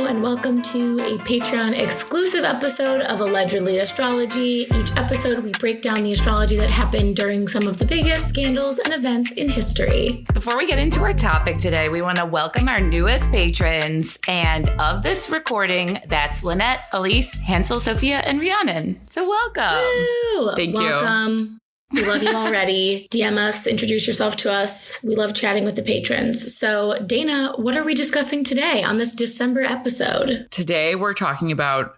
Hello and welcome to a Patreon exclusive episode of Allegedly Astrology. Each episode we break down the astrology that happened during some of the biggest scandals and events in history. Before we get into our topic today, we want to welcome our newest patrons. And of this recording, that's Lynette, Elise, Hansel, Sophia, and Rhiannon. So welcome. Woo! Thank you. Welcome. We love you already. DM us, introduce yourself to us. We love chatting with the patrons. So, Dana, what are we discussing today on this December episode? Today, we're talking about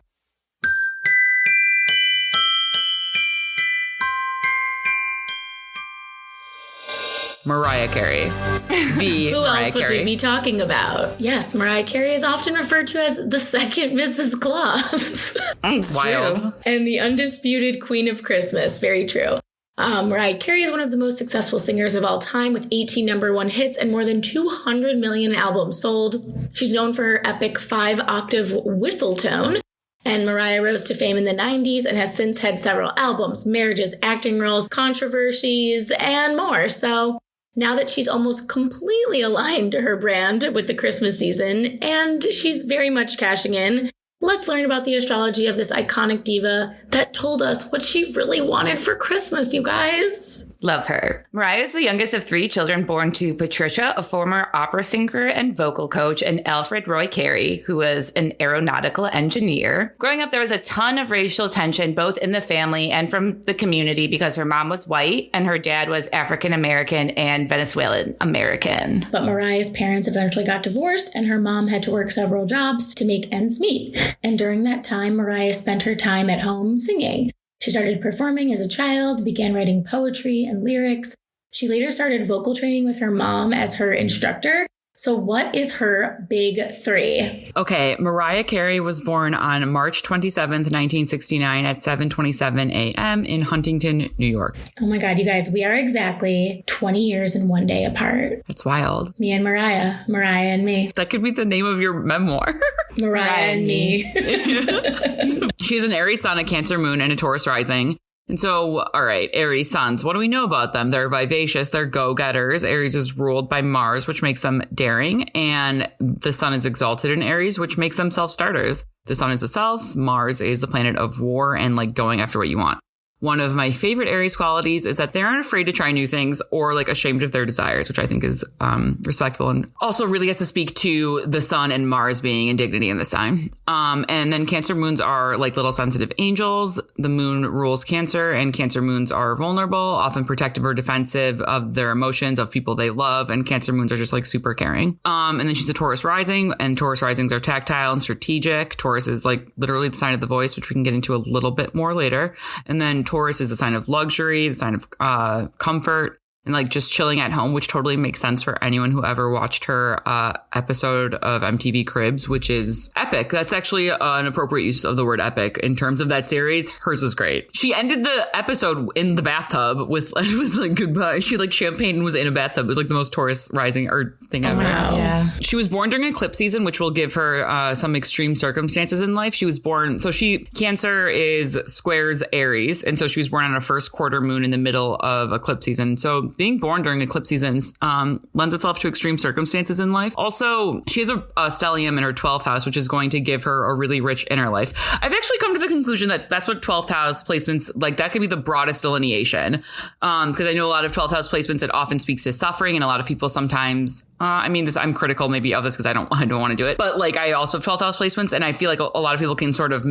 Mariah Carey. Who Mariah else would Carey. we be talking about? Yes, Mariah Carey is often referred to as the second Mrs. Claus. Wild. True. And the undisputed Queen of Christmas. Very true. Mariah Carey is one of the most successful singers of all time with 18 number one hits and more than 200 million albums sold. She's known for her epic 5-octave whistle tone. And Mariah rose to fame in the 90s and has since had several albums, marriages, acting roles, controversies, and more. So now that she's almost completely aligned to her brand with the Christmas season, and she's very much cashing in, let's learn about the astrology of this iconic diva that told us what she really wanted for Christmas, you guys. Love her. Mariah is the youngest of 3 children born to Patricia, a former opera singer and vocal coach, and Alfred Roy Carey, who was an aeronautical engineer. Growing up, there was a ton of racial tension, both in the family and from the community, because her mom was white and her dad was African American and Venezuelan American. But Mariah's parents eventually got divorced, and her mom had to work several jobs to make ends meet. And during that time, Mariah spent her time at home singing. She started performing as a child, began writing poetry and lyrics. She later started vocal training with her mom as her instructor. So what is her big 3? Okay, Mariah Carey was born on March 27th, 1969 at 7:27 a.m. in Huntington, New York. Oh my God, you guys, we are exactly 20 years and 1 day apart. That's wild. Me and Mariah and me. That could be the name of your memoir. Mariah and me. She's an Aries sun, a Cancer moon, and a Taurus rising. And so, all right, Aries suns, what do we know about them? They're vivacious. They're go-getters. Aries is ruled by Mars, which makes them daring. And the sun is exalted in Aries, which makes them self-starters. The sun is the self. Mars is the planet of war and like going after what you want. One of my favorite Aries qualities is that they aren't afraid to try new things or like ashamed of their desires, which I think is respectful and also really has to speak to the sun and Mars being in dignity in this time. And then Cancer moons are like little sensitive angels. The moon rules Cancer, and Cancer moons are vulnerable, often protective or defensive of their emotions, of people they love. And Cancer moons are just like super caring. And then she's a Taurus rising, and Taurus risings are tactile and strategic. Taurus is like literally the sign of the voice, which we can get into a little bit more later. And then Taurus is a sign of luxury, the sign of comfort, and like just chilling at home, which totally makes sense for anyone who ever watched her episode of MTV Cribs, which is epic. That's actually an appropriate use of the word epic in terms of that series. Hers was great. She ended the episode in the bathtub with, it was like goodbye. She like champagne was in a bathtub. It was like the most Taurus rising thing ever. Wow. Yeah. She was born during eclipse season, which will give her some extreme circumstances in life. She was born, Cancer is squares Aries, and so she was born on a first quarter moon in the middle of eclipse season. So being born during eclipse seasons lends itself to extreme circumstances in life. Also, she has a stellium in her 12th house, which is going to give her a really rich inner life. I've actually come to the conclusion that that's what 12th house placements, like that could be the broadest delineation. Because I know a lot of 12th house placements, it often speaks to suffering, and a lot of people sometimes, I'm critical maybe of this because I don't want to do it. But like I also have 12th house placements, and I feel like a lot of people can sort of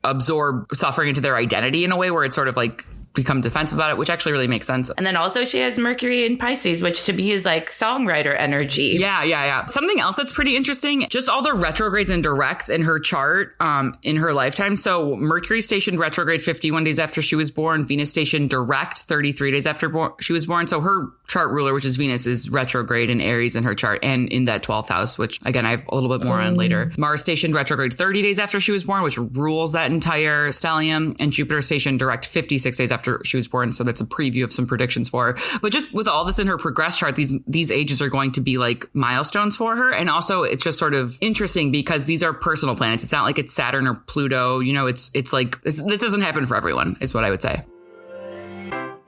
absorb suffering into their identity in a way where it's sort of like become defensive about it, which actually really makes sense. And then also she has Mercury in Pisces, which to me is like songwriter energy. Yeah. Something else that's pretty interesting, just all the retrogrades and directs in her chart in her lifetime. So Mercury stationed retrograde 51 days after she was born. Venus stationed direct 33 days after she was born. So her chart ruler, which is Venus, is retrograde in Aries in her chart and in that 12th house, which again, I have a little bit more on later. Mars stationed retrograde 30 days after she was born, which rules that entire stellium. And Jupiter stationed direct 56 days after she was born. So that's a preview of some predictions for her. But just with all this in her progress chart, these ages are going to be like milestones for her. And also it's just sort of interesting because these are personal planets. It's not like it's Saturn or Pluto. You know, it's like this doesn't happen for everyone is what I would say.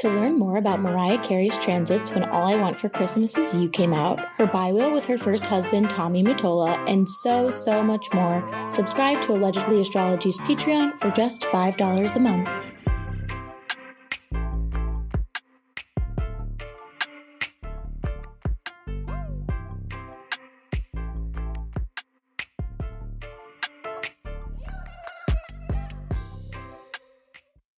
To learn more about Mariah Carey's transits when All I Want for Christmas Is You came out, her bi-wheel with her first husband, Tommy Mottola, and so much more, subscribe to Allegedly Astrology's Patreon for just $5 a month.